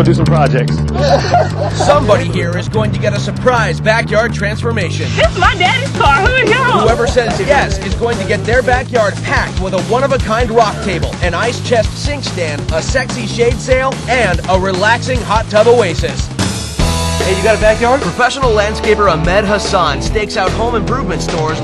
go do some projects. Somebody here is going to get a surprise backyard transformation. This is my daddy's car. Who are you? Whoever says yes is going to get their backyard packed with a one-of-a-kind rock table, an ice chest sink stand, a sexy shade sail, and a relaxing hot tub oasis. Hey, you got a backyard? Professional landscaper Ahmed Hassan stakes out home improvement stores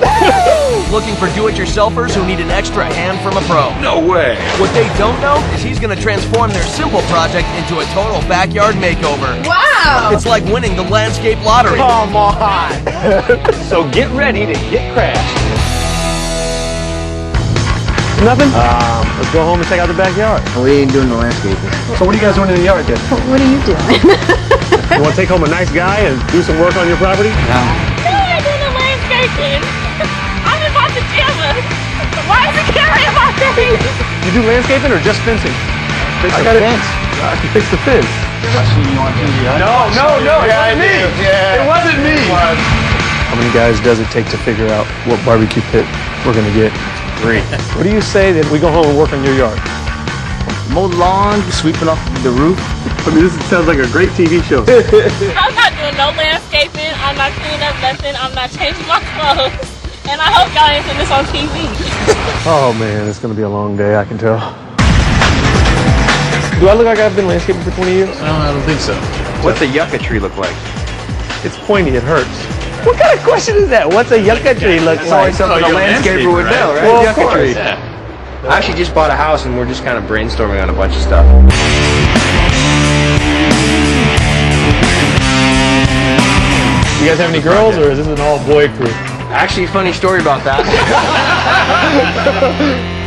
looking for do-it-yourselfers who need an extra hand from a pro. No way. What they don't know is he's going to transform their simple project into a total backyard makeover. Wow. It's like winning the landscape lottery. Come on. So get ready to get crashed. Nothing? Let's go home and check out the backyard. We ain't doing the landscaping. So what are you guys doing in the yard then? What are you doing? You want to take home a nice guy and do some work on your property? No, I do the landscaping. I'm about to jam. Why is the camera in my face? You do landscaping or just fencing? Fix the fence. I can fix the fence. No, it wasn't me. It wasn't me. How many guys does it take to figure out what barbecue pit we're going to get? 3. What do you say that we go home and work on your yard? Mow the lawn, sweeping off the roof. I mean, this sounds like a great TV show. I'm not doing no landscaping. I'm not cleaning up nothing. I'm not changing my clothes. And I hope y'all ain't putting this on TV. Oh man, it's going to be a long day, I can tell. Do I look like I've been landscaping for 20 years? No, I don't think so. What's a yucca tree look like? It's pointy, it hurts. What kind of question is that? What's a yucca tree look like? Something a landscaper would know, right? Well, of Yucca course. tree. Yeah. I actually just bought a house and we're just kind of brainstorming on a bunch of stuff. You guys have any girls, or is this an all-boy crew? Actually, funny story about that.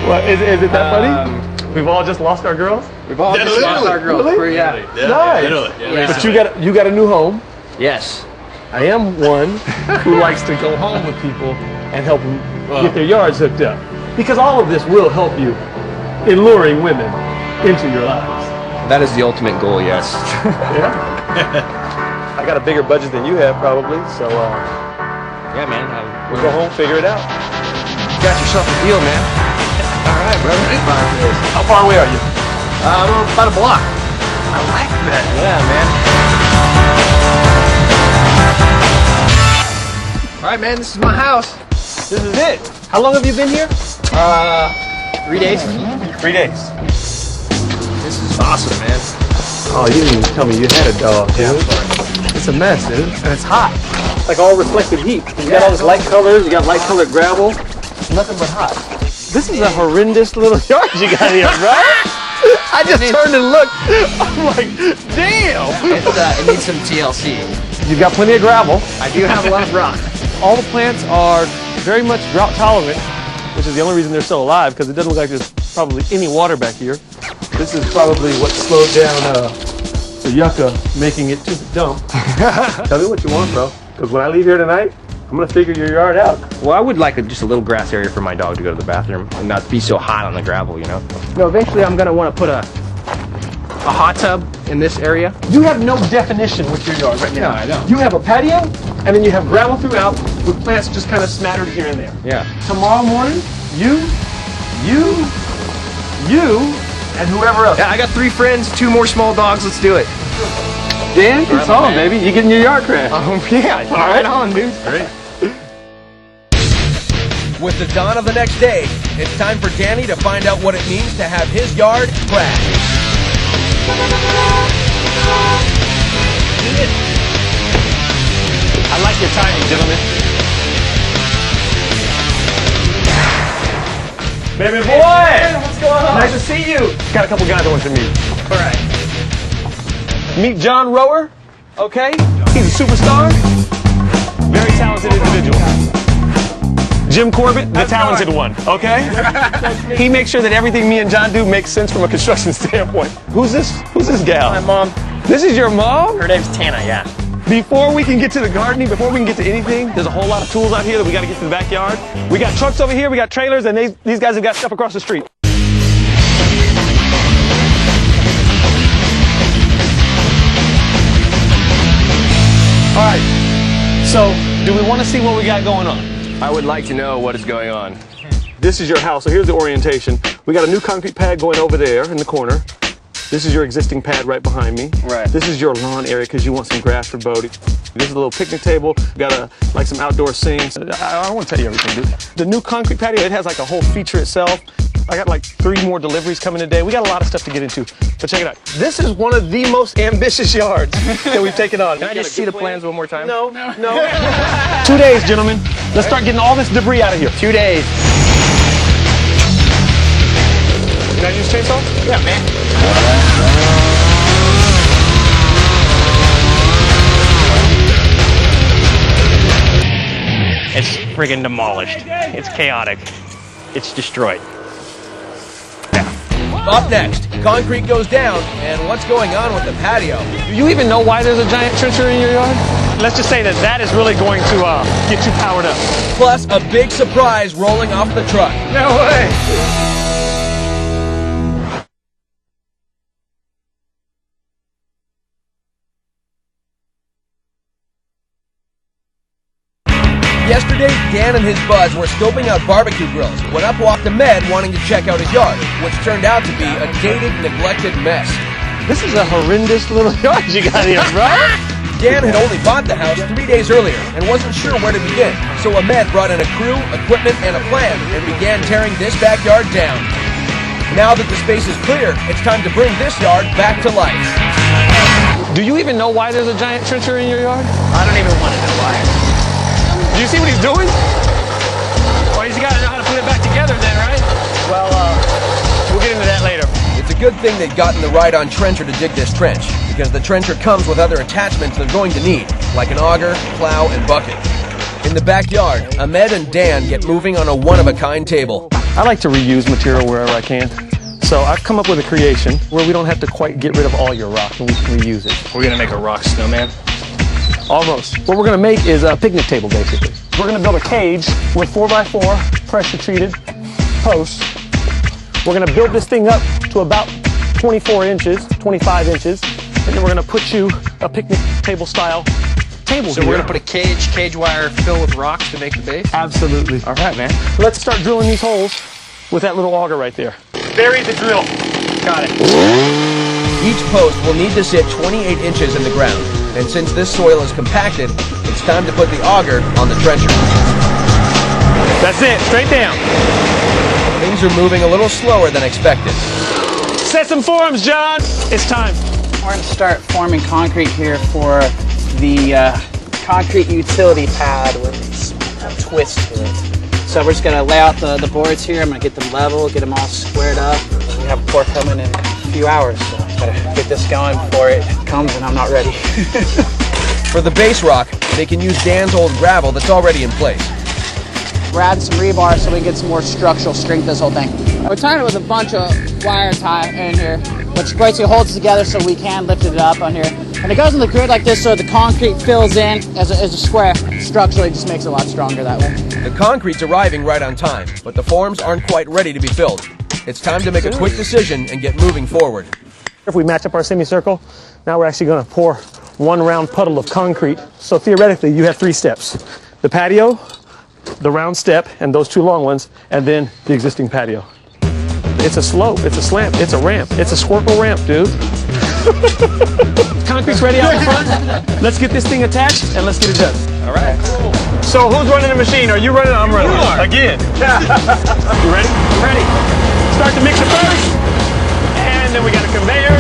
What, is it that funny? We've all just lost our girls? We've all just lost our girls. Really? Yeah. Nice. Yeah. But you got a new home. Yes. I am one who likes to go home with people and help them get their yards hooked up. Because all of this will help you in luring women into your lives. That is the ultimate goal, yes. Yeah. I got a bigger budget than you have, probably, so Yeah, man. we'll go home, figure it out. You got yourself a deal, man. All right, brother. How far away are you? About a block. I like that. Yeah, man. All right, man. This is my house. This is it. How long have you been here? 3 days. 3 days. This is awesome, man. Oh, you didn't even tell me you had a dog, dude. It's a mess, dude. And it's hot. It's like all reflected heat. You got all this light colors, you got light colored gravel. Nothing but hot. This is a horrendous little yard you got here, right? I just turned and looked. I'm like, damn. It needs some TLC. You've got plenty of gravel. I do have a lot of rock. All the plants are very much drought tolerant, which is the only reason they're still alive, because it doesn't look like there's probably any water back here. This is probably what slowed down the yucca, making it to the dump. Tell me what you want, bro, because when I leave here tonight, I'm going to figure your yard out. Well, I would like just a little grass area for my dog to go to the bathroom and not be so hot on the gravel, you know? No, eventually I'm going to want to put a hot tub in this area. You have no definition with your yard right now. No, I don't. You have a patio, and then you have gravel throughout with plants just kind of smattered here and there. Yeah. Tomorrow morning, you, and whoever else. Yeah, I got 3 friends, 2 more small dogs. Let's do it. Dan, it's on, baby. You getting your yard crashed. Yeah. All right on, dude. Great. With the dawn of the next day, it's time for Danny to find out what it means to have his yard crashed. I like your timing, gentlemen. Baby boy! Hey, what's going on? Nice to see you. Got a couple guys I want you to meet. All right. Meet John Rower, okay? He's a superstar. Very talented individual. Jim Corbett, the talented one, okay? He makes sure that everything me and John do makes sense from a construction standpoint. Who's this gal? My mom. This is your mom? Her name's Tana, yeah. Before we can get to the gardening, before we can get to anything, there's a whole lot of tools out here that we got to get to the backyard. We got trucks over here, we got trailers, and these guys have got stuff across the street. All right, so do we want to see what we got going on? I would like to know what is going on. This is your house, so here's the orientation. We got a new concrete pad going over there in the corner. This is your existing pad right behind me. Right. This is your lawn area because you want some grass for Bodie. This is a little picnic table. Got like some outdoor sinks. I don't want to tell you everything, dude. The new concrete patio, it has like a whole feature itself. I got like 3 more deliveries coming today. We got a lot of stuff to get into, but check it out. This is one of the most ambitious yards that we've taken on. Can I just see the plans one more time? No. 2 days, gentlemen. Let's start getting all this debris out of here. 2 days. Can I use chainsaw? Yeah, man. It's friggin' demolished. It's chaotic. It's destroyed. Up next, concrete goes down, and what's going on with the patio? Do you even know why there's a giant trencher in your yard? Let's just say that is really going to get you powered up. Plus, a big surprise rolling off the truck. No way! Yesterday, Dan and his buds were scoping out barbecue grills when up walked Ahmed wanting to check out his yard, which turned out to be a dated, neglected mess. This is a horrendous little yard you got here, bro. Dan had only bought the house 3 days earlier and wasn't sure where to begin, so Ahmed brought in a crew, equipment, and a plan and began tearing this backyard down. Now that the space is clear, it's time to bring this yard back to life. Do you even know why there's a giant trencher in your yard? I don't even want to know why. Do you see what he's doing? Well, he's got to know how to put it back together then, right? Well, we'll get into that later. It's a good thing they'd gotten the ride-on trencher to dig this trench, because the trencher comes with other attachments they're going to need, like an auger, plow, and bucket. In the backyard, Ahmed and Dan get moving on a one-of-a-kind table. I like to reuse material wherever I can. So I've come up with a creation where we don't have to quite get rid of all your rock and we can reuse it. We're gonna make a rock snowman. Almost. What we're going to make is a picnic table, basically. We're going to build a cage with 4x4 pressure-treated posts. We're going to build this thing up to about 24 inches, 25 inches, and then we're going to put you a picnic table-style table So here. we're gonna put a cage wire filled with rocks to make the base? Absolutely. All right, man. Let's start drilling these holes with that little auger right there. Bury the drill. Got it. Each post will need to sit 28 inches in the ground, and since this soil is compacted, it's time to put the auger on the trencher. That's it. Straight down. Things are moving a little slower than expected. Set some forms, John. It's time. We're going to start forming concrete here for the concrete utility pad with a twist to it. So we're just going to lay out the boards here. I'm going to get them level, get them all squared up. We have a pour coming in a few hours, so I've got to get this going before it comes and I'm not ready. For the base rock, they can use Dan's old gravel that's already in place. We're adding some rebar so we can get some more structural strength to this whole thing. We're tying it with a bunch of wire tie in here, which basically holds it together so we can lift it up on here. And it goes in the grid like this so the concrete fills in as a square. Structurally, it just makes it a lot stronger that way. The concrete's arriving right on time, but the forms aren't quite ready to be filled. It's time to make a quick decision and get moving forward. If we match up our semicircle, now we're actually going to pour one round puddle of concrete. So theoretically, you have 3 steps. The patio, the round step, and those 2 long ones, and then the existing patio. It's a slope, it's a slant, it's a ramp, it's a squircle ramp, dude. Concrete's ready out in front. Let's get this thing attached and let's get it done. All right. So who's running the machine? Are you running? I'm running. You are. Again. You ready? I'm ready. Start the mixer first, and then we got a conveyor.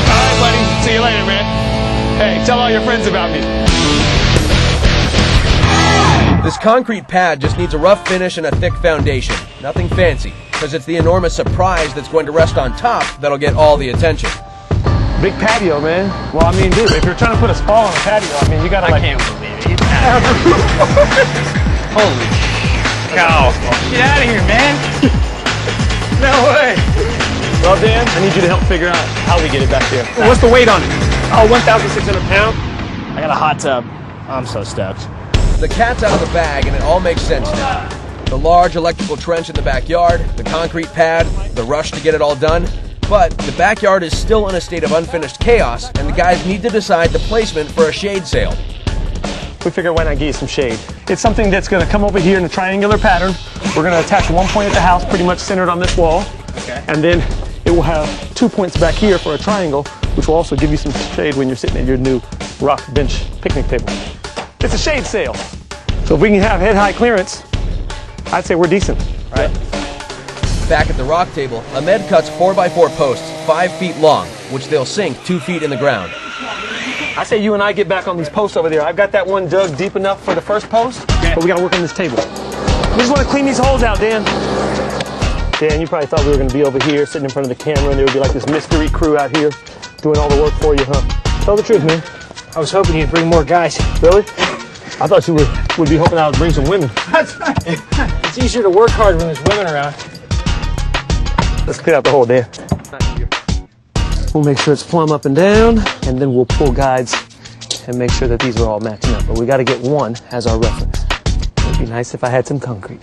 All right, buddy. See you later, man. Hey, tell all your friends about me. This concrete pad just needs a rough finish and a thick foundation. Nothing fancy, because it's the enormous surprise that's going to rest on top that'll get all the attention. Big patio, man. Well, I mean, dude, if you're trying to put a spa on a patio, I mean, you gotta I can't believe it. Holy cow. Get out of here, man. No way. Well, Dan, I need you to help figure out how we get it back there. What's the weight on it? Oh, 1,600 pounds. I got a hot tub. I'm so stoked. The cat's out of the bag and it all makes sense now. The large electrical trench in the backyard, the concrete pad, the rush to get it all done. But the backyard is still in a state of unfinished chaos, and the guys need to decide the placement for a shade sail. we figured why not give you some shade. It's something that's going to come over here in a triangular pattern. We're going to attach one point at the house, pretty much centered on this wall. Okay. And then it will have 2 points back here for a triangle, which will also give you some shade when you're sitting at your new rock bench picnic table. It's a shade sail. So if we can have head-high clearance, I'd say we're decent. Right. Back at the rock table, Ahmed cuts 4x4 posts 5 feet long, which they'll sink 2 feet in the ground. I say you and I get back on these posts over there. I've got that one dug deep enough for the first post, but we got to work on this table. We just want to clean these holes out, Dan. Dan, you probably thought we were going to be over here sitting in front of the camera and there would be like this mystery crew out here doing all the work for you, huh? Tell the truth, man. I was hoping you'd bring more guys. Really? I thought you would be hoping I would bring some women. That's right. It's easier to work hard when there's women around. Let's clear out the hole, Dan. We'll make sure it's plumb up and down, and then we'll pull guides and make sure that these are all matching up. But we got to get one as our reference. It'd be nice if I had some concrete.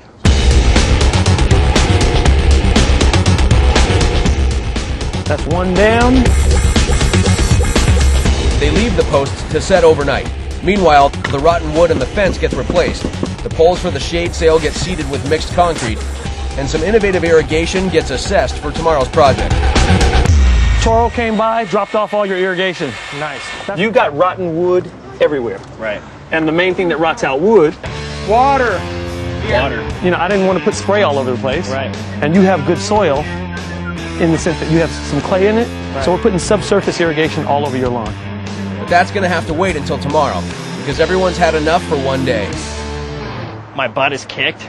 That's one down. They leave the posts to set overnight. Meanwhile, the rotten wood and the fence gets replaced. The poles for the shade sail get seeded with mixed concrete, and some innovative irrigation gets assessed for tomorrow's project. Toro came by, dropped off all your irrigation. Nice. You got rotten wood everywhere. Right. And the main thing that rots out wood, Water. Water. you know, I didn't want to put spray all over the place. Right. And you have good soil in the sense that you have some clay in it. Right. So we're putting subsurface irrigation all over your lawn. But that's going to have to wait until tomorrow, because everyone's had enough for one day. My butt is kicked.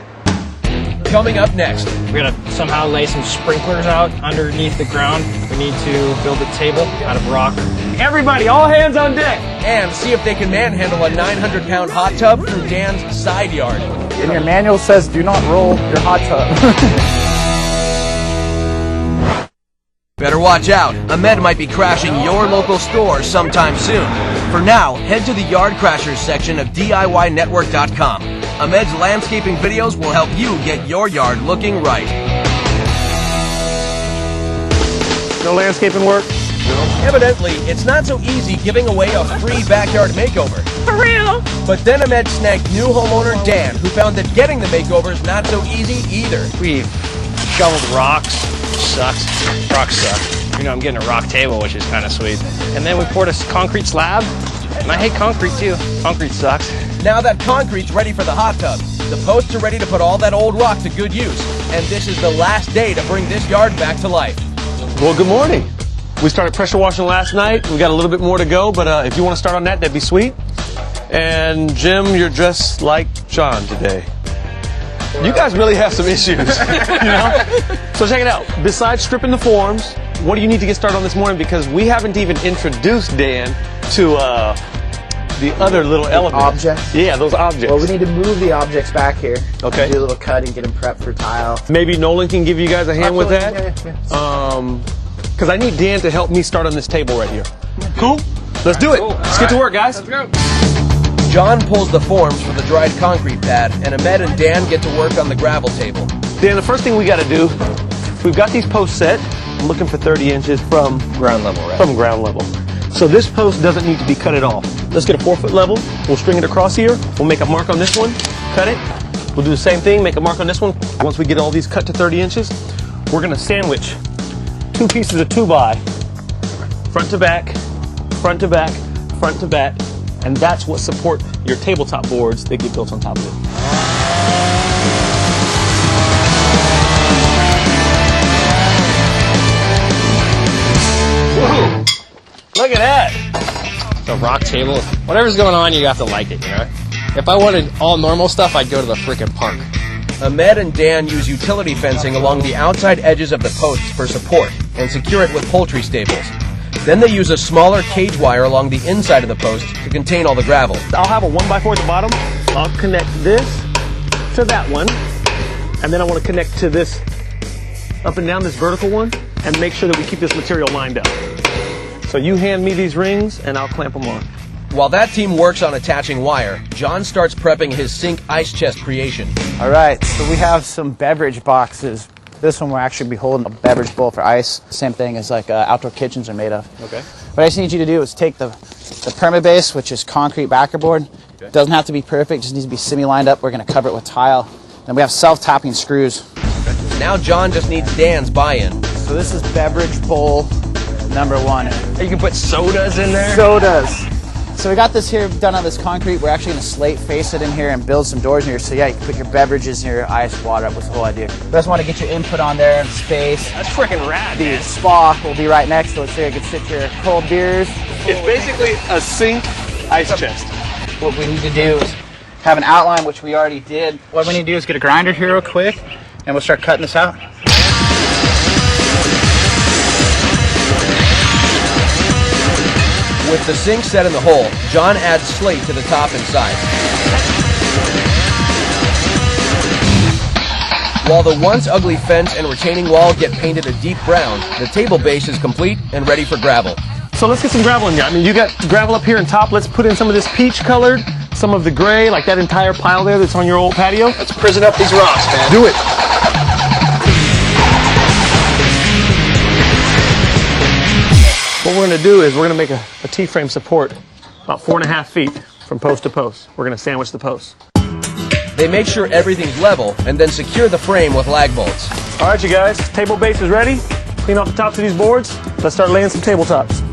Coming up next, We're gonna somehow lay some sprinklers out underneath the ground. We need to build a table out of rock. Everybody, all hands on deck. and see if they can manhandle a 900-pound hot tub through Dan's side yard. And your manual says do not roll your hot tub. Better watch out. Ahmed might be crashing your local store sometime soon. For now, head to the Yard Crashers section of DIYnetwork.com. Ahmed's landscaping videos will help you get your yard looking right. No landscaping work? Evidently, it's not so easy giving away a free backyard makeover. For real? But then Ahmed snagged new homeowner Dan, who found that getting the makeover is not so easy either. We've shoveled rocks. Sucks. Rocks suck. You know, I'm getting a rock table, which is kind of sweet. And then we poured a concrete slab. And I hate concrete too. Concrete sucks. Now that concrete's ready for the hot tub, the posts are ready to put all that old rock to good use. And this is the last day to bring this yard back to life. Well, good morning. We started pressure washing last night. We got a little bit more to go, but if you want to start on that, that'd be sweet. And Jim, you're dressed like John today. You guys really have some issues, you know? So check it out. Besides stripping the forms, what do you need to get started on this morning? Because we haven't even introduced Dan to the other little elements. Objects? Yeah, those objects. Well, we need to move the objects back here. Okay. Do a little cut and get them prepped for tile. Maybe Nolan can give you guys a hand with that. Yeah. Because I need Dan to help me start on this table right here. Cool? Let's do it. Let's get to work, guys. Let's go. John pulls the forms for the dried concrete pad, and Ahmed and Dan get to work on the gravel table. Dan, the first thing we got to do, we've got these posts set. I'm looking for 30 inches from Ground level, right? From ground level. So this post doesn't need to be cut at all. Let's get a 4-foot level. We'll string it across here. We'll make a mark on this one, cut it. We'll do the same thing, make a mark on this one. Once we get all these cut to 30 inches, we're going to sandwich 2 pieces of 2x, front to back, front to back, front to back, and that's what support your tabletop boards that get built on top of it. Whoa. Look at that! The rock table. Whatever's going on, you have to like it, you know? If I wanted all normal stuff, I'd go to the frickin' park. Ahmed and Dan use utility fencing along the outside edges of the posts for support and secure it with poultry staples. Then they use a smaller cage wire along the inside of the post to contain all the gravel. I'll have a 1x4 at the bottom. I'll connect this to that one. And then I want to connect to this up and down, this vertical one, and make sure that we keep this material lined up. So you hand me these rings and I'll clamp them on. While that team works on attaching wire, John starts prepping his sink ice chest creation. All right, so we have some beverage boxes. This one will actually be holding a beverage bowl for ice. Same thing as like outdoor kitchens are made of. Okay. What I just need you to do is take the permabase, which is concrete backerboard, Okay. Doesn't have to be perfect, just needs to be semi-lined up. We're going to cover it with tile. Then we have self-tapping screws. Okay. Now John just needs Dan's buy-in. So this is beverage bowl number 1. You can put sodas in there. Sodas. So we got this here done on this concrete. We're actually going to slate face it in here and build some doors in here. So yeah, you can put your beverages and your ice water up with the whole idea. You just want to get your input on there and space. That's freaking rad, The man. spa will be right next to it, so you can sit your cold beers. It's basically a sink ice chest. What we need to do is have an outline, which we already did. What we need to do is get a grinder here real quick, and we'll start cutting this out. With the sink set in the hole, John adds slate to the top and sides. While the once ugly fence and retaining wall get painted a deep brown, the table base is complete and ready for gravel. So let's get some gravel in here. I mean, you got gravel up here on top. Let's put in some of this peach colored, some of the gray, like that entire pile there that's on your old patio. Let's prison up these rocks, man. Do it. What we're going to do is we're going to make a T-frame support about 4.5 feet from post to post. We're going to sandwich the posts. They make sure everything's level and then secure the frame with lag bolts. All right, you guys, table base is ready. Clean off the tops of these boards. Let's start laying some tabletops.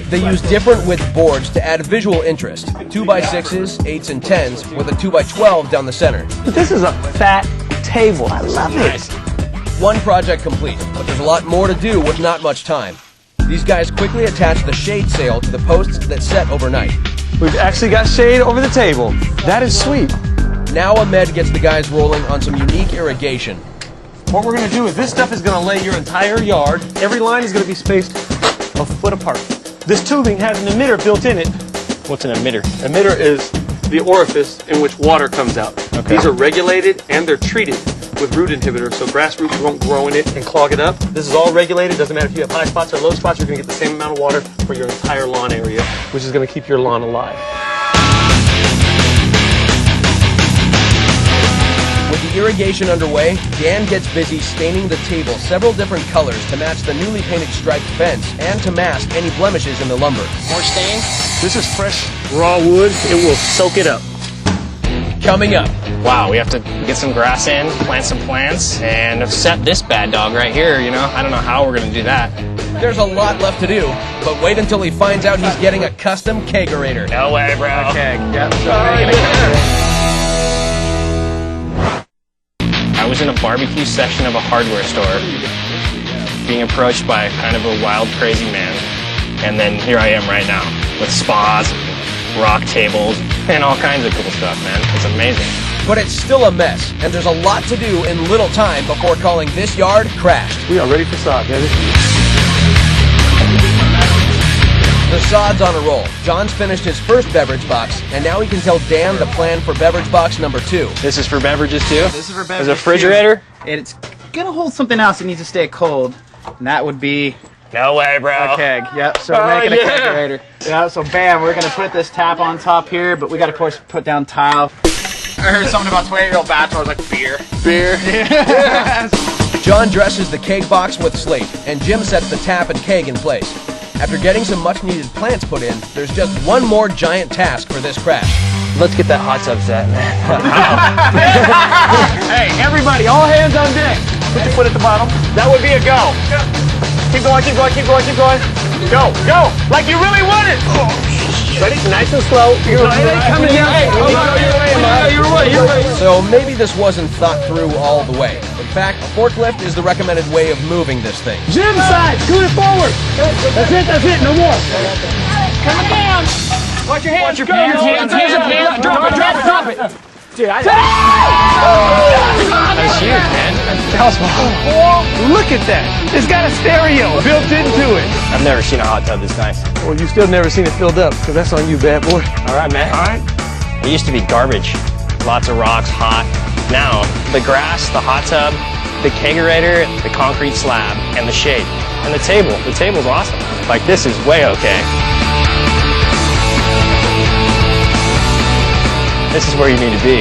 They use different width boards to add visual interest. 2x6s, 8s, and 10s with a 2x12 down the center. But this is a fat table. I love it. One project complete, but there's a lot more to do with not much time. These guys quickly attach the shade sail to the posts that set overnight. We've actually got shade over the table. That is sweet. Now Ahmed gets the guys rolling on some unique irrigation. What we're going to do is this stuff is going to lay your entire yard. Every line is going to be spaced a foot apart. This tubing has an emitter built in it. What's an emitter? Emitter is the orifice in which water comes out. Okay. These are regulated and they're treated with root inhibitors, so grass roots won't grow in it and clog it up. This is all regulated. Doesn't matter if you have high spots or low spots, you're going to get the same amount of water for your entire lawn area, which is going to keep your lawn alive. With the irrigation underway, Dan gets busy staining the table several different colors to match the newly painted striped fence and to mask any blemishes in the lumber. More stain? This is fresh, raw wood. It will soak it up. Coming up, Wow, we have to get some grass in, plant some plants, and set this bad dog right here, you know? I don't know how we're gonna do that. there's a lot left to do, but wait until he finds out he's getting a custom kegerator. No way, bro. Okay, yep. I was in a barbecue section of a hardware store, being approached by kind of a wild, crazy man. And then here I am right now, with spas, rock tables, and all kinds of cool stuff, man. It's amazing. But it's still a mess, and there's a lot to do in little time before calling this yard crashed. We are ready for sod, baby. The sod's on a roll. John's finished his first beverage box, and now he can tell Dan the plan for beverage box number 2. This is for beverages too? This is for There's beverages. a refrigerator? It's gonna hold something else that needs to stay cold, and that would be No way, bro. a keg. Yep. So we're making a kegerator. Yeah. So bam, we're gonna put this tap on top here, but we got to, of course, put down tile. I heard something about 20-year-old bachelors like beer. Beer. John dresses the keg box with slate, and Jim sets the tap and keg in place. After getting some much-needed plants put in, there's just one more giant task for this crash. Let's get that hot tub set, man. Hey, everybody, all hands on deck. Put your foot at the bottom. That would be a go. Keep going, keep going, keep going, keep going. Go, go, like you really want it. Ready? Nice and slow. You're coming down. Hey, you're right. So maybe this wasn't thought through all the way. In fact, a forklift is the recommended way of moving this thing. Jim side, scoot it forward. That's it, no more. Coming down. Watch your hands. Hands. Drop it. Dude, That's huge, man. Look at that. It's got a stereo built into it. I've never seen a hot tub this nice. Well, you still never seen it filled up, because that's on you, bad boy. All right, man. All right. It used to be garbage. Lots of rocks, hot. Now, the grass, the hot tub, the kegerator, the concrete slab, and the shade. And the table. The table's awesome. Like, this is way okay. This is where you need to be,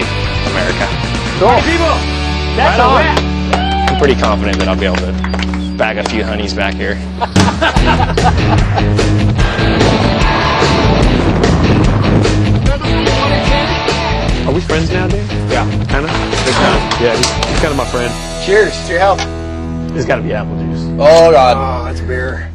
America. Cool. Hey, people, that's a wrap. I'm pretty confident that I'll be able to bag a few honeys back here. now, dude? Yeah. Kinda? Big time. Yeah, he's kind of my friend. Cheers to your health. It's got to be apple juice. Oh, God. Oh, that's beer.